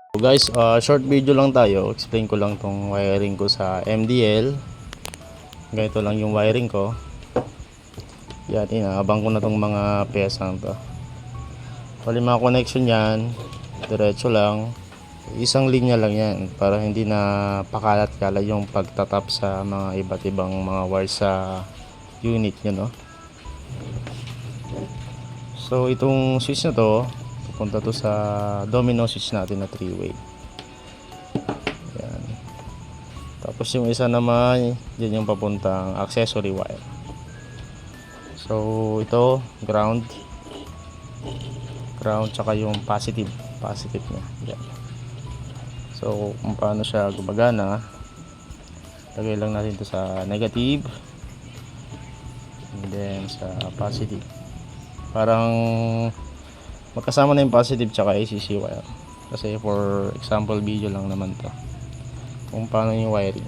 So guys, short video lang tayo. Explain ko lang tong wiring ko sa MDL. Ganito lang yung wiring ko. Yan, inaabang ko na tong mga pyesang to. Wala mga connection yan. Diretso lang. Isang linya lang yan para hindi na pakalat-kalat yung pagtatap sa mga iba't ibang mga wires sa unit nyo, no? So itong switch na to, pupunta to sa domino switch natin na 3-way. Yan. Tapos yung isa naman, yan yung papuntang accessory wire. So ito, ground tsaka yung positive niya. Yan. So kung paano siya gumagana, lagay lang natin to sa negative and then sa positive. Parang magkasama na yung positive tsaka ACC wire. Kasi for example video lang naman to kung paano yung wiring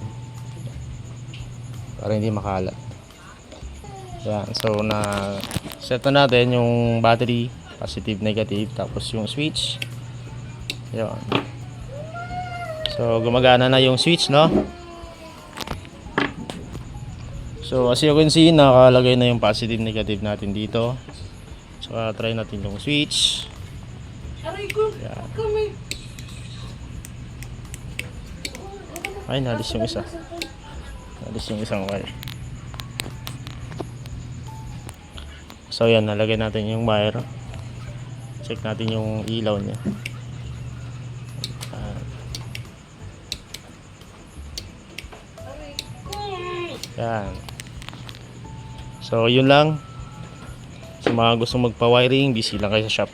para hindi makalat. Yan. So na set na natin yung battery, positive, negative, tapos yung switch. Yan. So gumagana na yung switch, no? So as you can see, nakalagay na yung positive, negative natin dito. So try natin yung switch. Yan. Ay, nalis yung isa. Nalis yung isang wire. So yan, nalagay natin yung wire. Check natin yung ilaw niya. Yan. So yun lang. Sa mga gustong magpa-wiring, busy lang kayo sa shop.